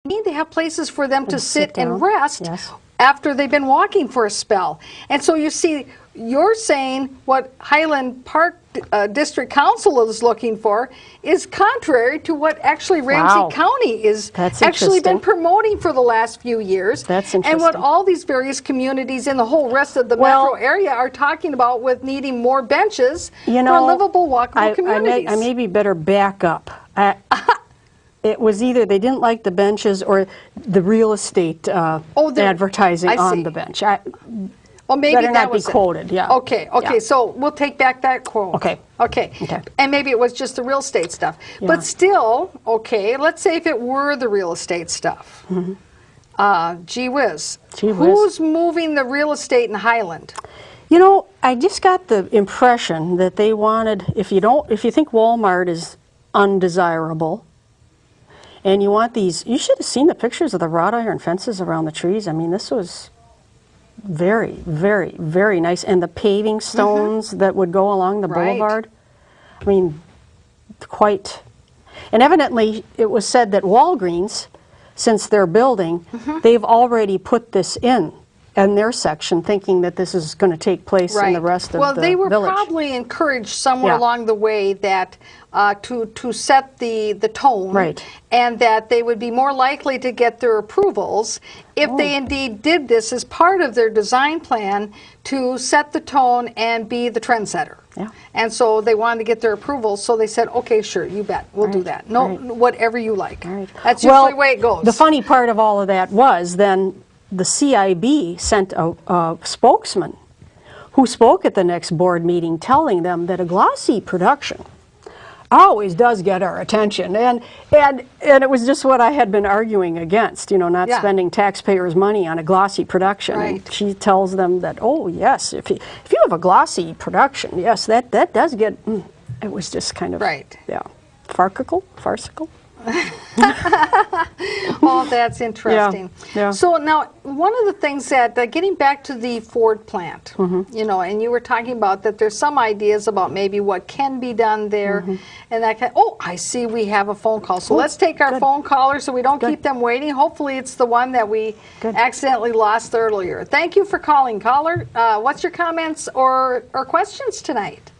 need to have places for them to sit down. and rest Yes. after they've been walking for a spell. And so you see, you're saying what Highland Park District Council is looking for is contrary to what actually Ramsey County is actually been promoting for the last few years. That's interesting. And what all these various communities in the whole rest of the metro area are talking about with needing more benches for livable, walkable communities. I maybe better back up. It was either they didn't like the benches or the real estate advertising on the bench. Well, maybe better that not was be quoted. Yeah. Okay. Yeah. So we'll take back that quote. Okay. And maybe it was just the real estate stuff. Yeah. But still, let's say if it were the real estate stuff. Gee whiz. Who's moving the real estate in Highland? You know, I just got the impression that they wanted, if you think Walmart is undesirable, and you want these, you should have seen the pictures of the wrought iron fences around the trees. I mean, this was very, very, very nice. And the paving stones that would go along the boulevard. I mean, quite. And evidently, it was said that Walgreens, since they're building, they've already put this in their section, thinking that this is going to take place in the rest of the village. Well, they were probably encouraged somewhere along the way that to set the tone, and that they would be more likely to get their approvals if they indeed did this as part of their design plan to set the tone and be the trendsetter. And so they wanted to get their approvals, so they said, okay, sure, you bet, we'll do that. No, whatever you like. That's usually the way it goes. The funny part of all of that was then the CIB sent a spokesman who spoke at the next board meeting telling them that a glossy production always does get our attention. And it was just what I had been arguing against, not spending taxpayers' money on a glossy production. And she tells them that, oh, yes, if you have a glossy production, yes, that does get, it was just kind of, farcical. Oh, that's interesting. So now, one of the things that, getting back to the Ford plant, and you were talking about that there's some ideas about maybe what can be done there, and that kind. Oh, I see we have a phone call. So let's take our phone caller so we don't keep them waiting. Hopefully, it's the one that we accidentally lost earlier. Thank you for calling, caller. What's your comments or questions tonight?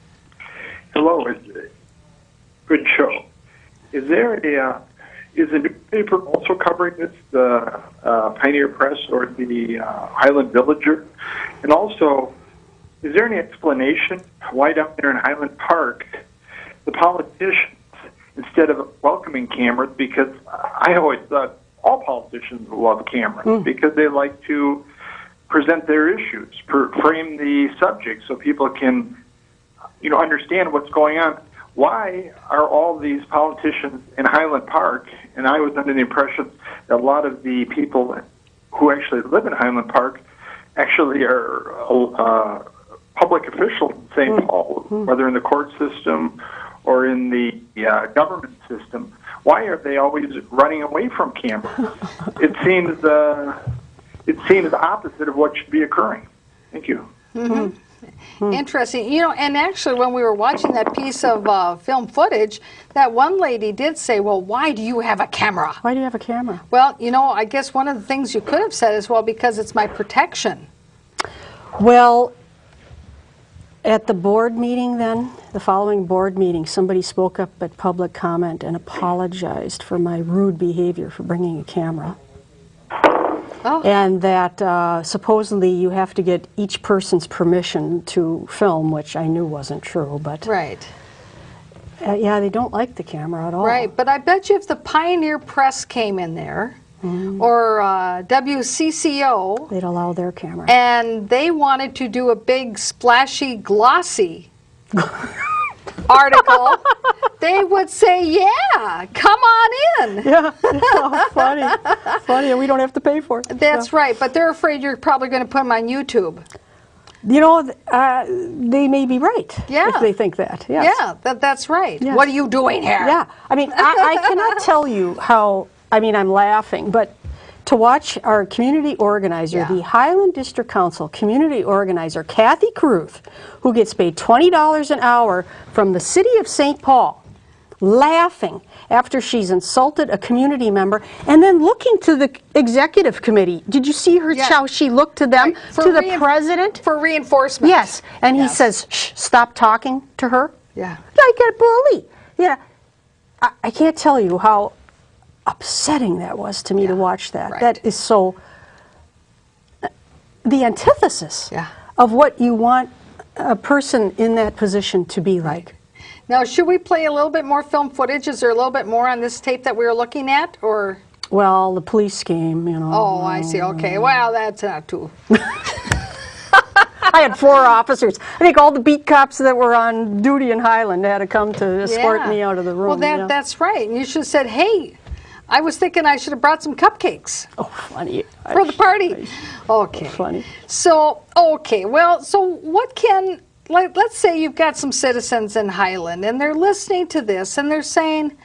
Hello, good show. Is there is the newspaper also covering this, the Pioneer Press or the Highland Villager? And also, is there any explanation why down there in Highland Park, the politicians, instead of welcoming cameras, because I always thought all politicians love cameras, because they like to present their issues, frame the subject so people can, understand what's going on. Why are all these politicians in Highland Park, and I was under the impression that a lot of the people who actually live in Highland Park actually are public officials in St. Paul, whether in the court system or in the government system. Why are they always running away from cameras? It seems opposite of what should be occurring. Thank you. Interesting. And actually when we were watching that piece of film footage, that one lady did say, well, why do you have a camera? Why do you have a camera? Well, I guess one of the things you could have said is, well, because it's my protection. Well, at the board meeting then, the following board meeting, somebody spoke up at public comment and apologized for my rude behavior for bringing a camera. And that supposedly you have to get each person's permission to film, which I knew wasn't true, but yeah, they don't like the camera at all. Right, but I bet you if the Pioneer Press came in there, or WCCO, they'd allow their camera, and they wanted to do a big splashy glossy article, they would say, yeah, come on in. Yeah, funny, and we don't have to pay for it. That's right, but they're afraid you're probably going to put them on YouTube. They may be right if they think that. Yes. Yeah, that's right. Yes. What are you doing here? Yeah, I mean, I cannot tell you how, I'm laughing, but to watch our community organizer, the Highland District Council community organizer, Kathy Caruth, who gets paid $20 an hour from the city of St. Paul. laughing after she's insulted a community member, and then looking to the executive committee. Did you see her, how she looked to them, to the president? For reinforcement. Yes, and he says, shh, stop talking to her. Yeah. Like a bully. Yeah. I can't tell you how upsetting that was to me to watch that. Right. That is so, the antithesis of what you want a person in that position to be like. Now, should we play a little bit more film footage? Is there a little bit more on this tape that we were looking at, or? Well, the police came, you know. Oh, I see. Okay. Well, that's not too. I had 4 officers. I think all the beat cops that were on duty in Highland had to come to escort me out of the room. Well, that's right. And you should have said, hey, I was thinking I should have brought some cupcakes. Oh, funny. For the party. Okay. Funny. So, okay. Well, so what can, like, let's say you've got some citizens in Highland and they're listening to this and they're saying,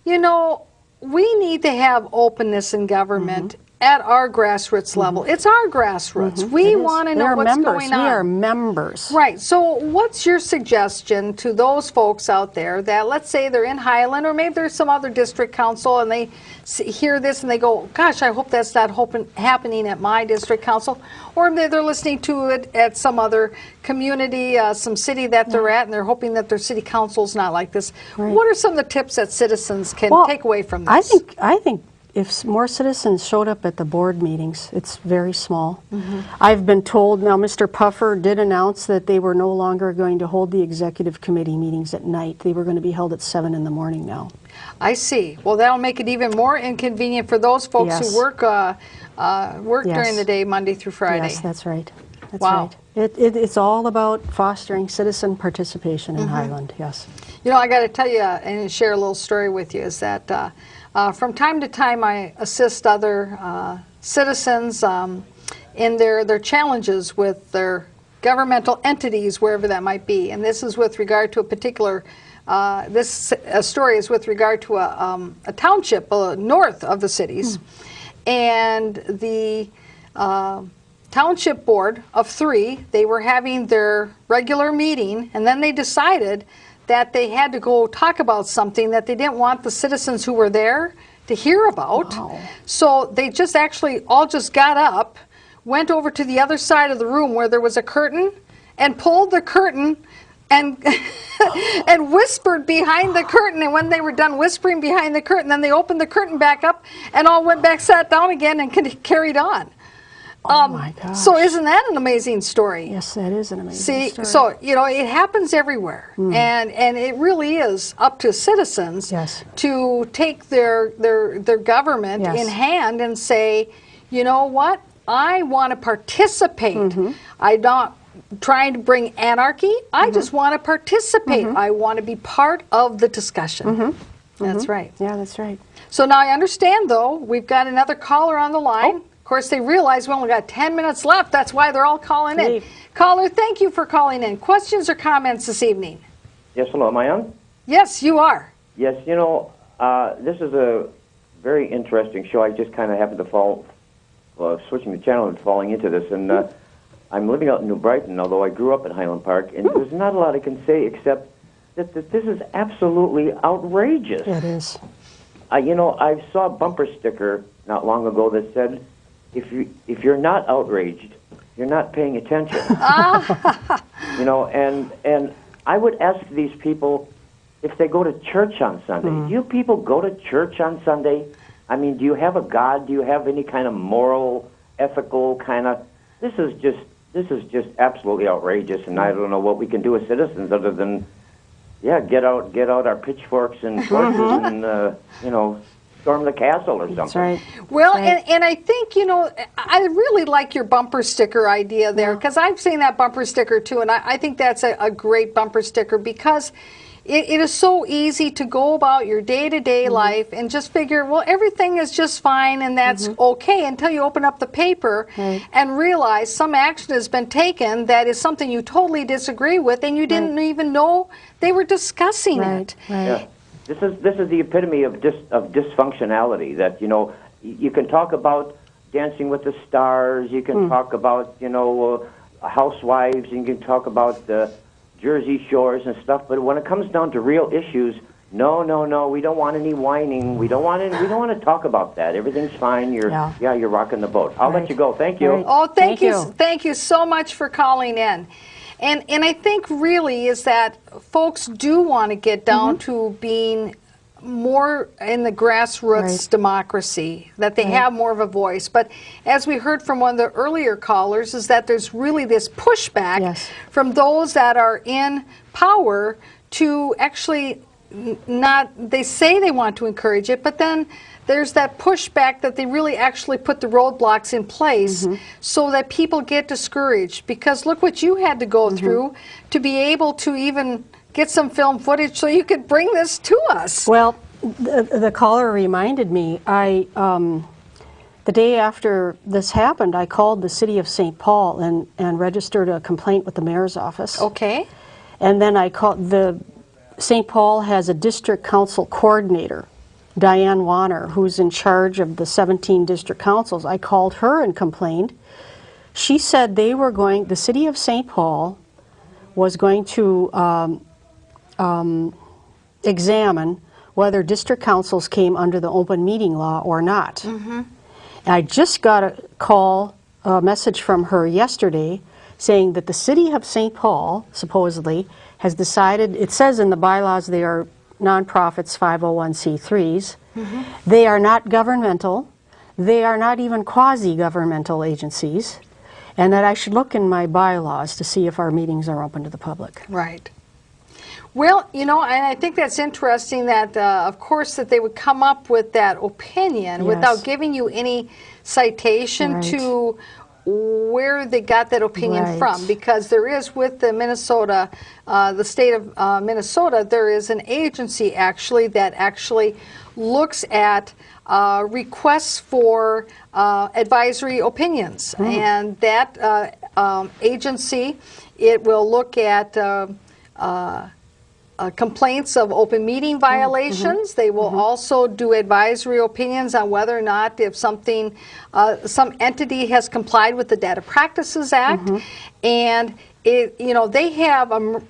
you know, we need to have openness in government at our grassroots level. It's our grassroots. We want to know what's going on. We are members. Right. So what's your suggestion to those folks out there that, let's say they're in Highland, or maybe there's some other district council and they hear this and they go, gosh, I hope that's not happening at my district council. Or maybe they're listening to it at some other community, some city that they're at, and they're hoping that their city council's not like this. Right. What are some of the tips that citizens can take away from this? I think if more citizens showed up at the board meetings, it's very small. I've been told, now Mr. Puffer did announce that they were no longer going to hold the executive committee meetings at night. They were going to be held at 7 in the morning now. I see. Well, that'll make it even more inconvenient for those folks who work during the day, Monday through Friday. Yes, that's right. That's wow. right. It's all about fostering citizen participation in Highland, yes. You know, I got to tell you and share a little story with you, is that from time to time I assist other citizens in their challenges with their governmental entities, wherever that might be. And this is with regard to a particular, this story is with regard to a township north of the cities. And the township board of 3, they were having their regular meeting, and then they decided that they had to go talk about something that they didn't want the citizens who were there to hear about. Wow. So they just actually all just got up, went over to the other side of the room where there was a curtain, and pulled the curtain and and whispered behind the curtain. And when they were done whispering behind the curtain, then they opened the curtain back up and all went back, sat down again, and carried on. Oh my gosh. So isn't that an amazing story? Yes, that is an amazing story. So, you know, it happens everywhere. And it really is up to citizens to take their government in hand and say, you know what, I want to participate. I'm not trying to bring anarchy. I just want to participate. I want to be part of the discussion. That's right. Yeah, that's right. So now I understand, though, we've got another caller on the line. Of course, they realize we only got 10 minutes left. That's why they're all calling in. Caller, thank you for calling in. Questions or comments this evening? Yes, hello. Am I on? Yes, you are. Yes, you know, this is a very interesting show. I just kind of happened to fall, switching the channel and falling into this. And I'm living out in New Brighton, although I grew up in Highland Park. And there's not a lot I can say except that this is absolutely outrageous. It is. You know, I saw a bumper sticker not long ago that said, if you're not outraged, you're not paying attention. You know, and I would ask these people if they go to church on Sunday. Do you people go to church on Sunday? I mean, do you have a God? Do you have any kind of moral, ethical kind of? This is just absolutely outrageous, and I don't know what we can do as citizens other than, get out our pitchforks and torches and you know, storm the castle or something. That's right. Well, and I think, you know, I really like your bumper sticker idea there, because I've seen that bumper sticker too, and I think that's a great bumper sticker, because it is so easy to go about your day-to-day life and just figure, well, everything is just fine and that's okay, until you open up the paper and realize some action has been taken that is something you totally disagree with, and you didn't even know they were discussing it. Yeah. This is the epitome of dysfunctionality. That, you know, you can talk about Dancing with the Stars, you can talk about, you know, Housewives, and you can talk about Jersey Shores and stuff, but when it comes down to real issues, No, no, no. We don't want any whining. We don't want to talk about that. Everything's fine. You're rocking the boat. I'll let you go. Thank you. Right. Oh, thank you. Thank you so much for calling in. And I think really is that folks do want to get down to being more in the grassroots democracy, that they have more of a voice. But as we heard from one of the earlier callers, is that there's really this pushback from those that are in power to actually not, they say they want to encourage it, but then there's that pushback that they really actually put the roadblocks in place so that people get discouraged. Because look what you had to go through to be able to even get some film footage so you could bring this to us. Well, the caller reminded me, the day after this happened, I called the city of St. Paul and registered a complaint with the mayor's office. Okay. And then I called St. Paul has a district council coordinator, Diane Warner, who's in charge of the 17 district councils. I called her and complained. She said the city of St. Paul was going to examine whether district councils came under the open meeting law or not. And I just got a message from her yesterday saying that the city of St. Paul, supposedly, has decided, it says in the bylaws they are nonprofits, 501c3s. They are not governmental. They are not even quasi-governmental agencies. And that I should look in my bylaws to see if our meetings are open to the public. Right. Well, you know, and I think that's interesting that, of course, that they would come up with that opinion without giving you any citation to where they got that opinion from, because there is with the Minnesota, the state of Minnesota, there is an agency actually that actually looks at requests for advisory opinions, and that agency, it will look at complaints of open meeting violations. They will also do advisory opinions on whether or not if something, some entity has complied with the Data Practices Act, and you know, they have a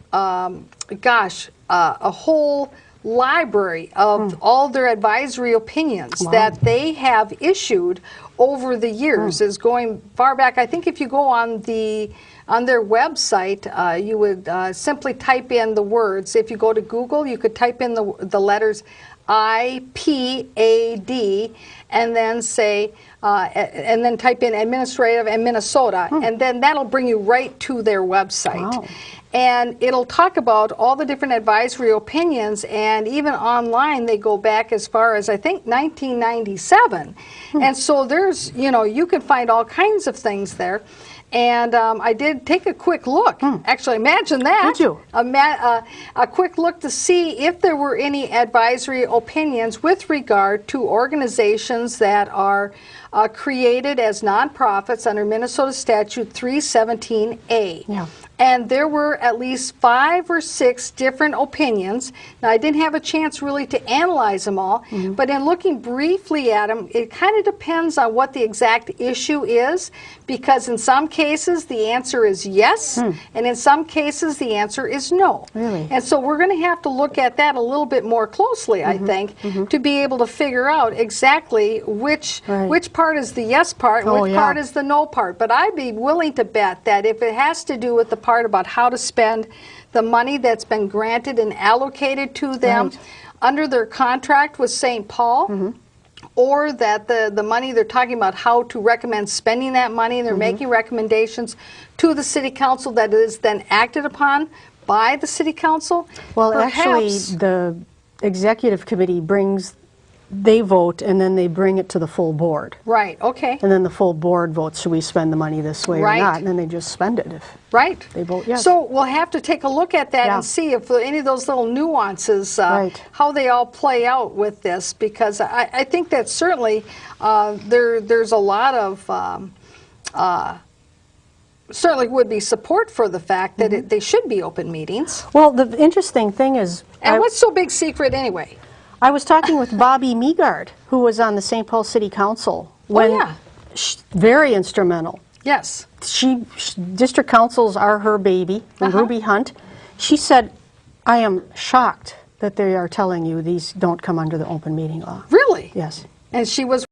whole library of all their advisory opinions that they have issued over the years, is going far back. I think if you go on their website, you would simply type in the words. If you go to Google, you could type in the letters IPAD and then say, and then type in administrative and Minnesota, and then that'll bring you right to their website. And it'll talk about all the different advisory opinions, and even online they go back as far as, I think, 1997. And so there's, you know, you can find all kinds of things there. And I did take a quick look. Actually, imagine that. Did you? A quick look to see if there were any advisory opinions with regard to organizations that are created as nonprofits under Minnesota Statute 317A. And there were at least 5 or 6 different opinions. Now, I didn't have a chance really to analyze them all, but in looking briefly at them, it kind of depends on what the exact issue is, because in some cases the answer is yes, and in some cases the answer is no. And so we're going to have to look at that a little bit more closely, I think, to be able to figure out exactly which part is the yes part and which part is the no part. But I'd be willing to bet that if it has to do with the part about how to spend the money that's been granted and allocated to them under their contract with St. Paul, or that the money they're talking about how to recommend spending that money, and they're making recommendations to the city council that is then acted upon by the city council. Well, actually, the executive committee they vote, and then they bring it to the full board. Okay. And then the full board votes, should we spend the money this way or not, and then they just spend it if they vote yes. So we'll have to take a look at that and see if any of those little nuances, how they all play out with this, because I think that certainly there's a lot of certainly would be support for the fact that they should be open meetings. Well, the interesting thing is... And what's so big secret anyway? I was talking with Bobby Meagard, who was on the St. Paul City Council. Very instrumental. Yes. District councils are her baby, and Ruby Hunt. She said, I am shocked that they are telling you these don't come under the open meeting law. Really? Yes. And she was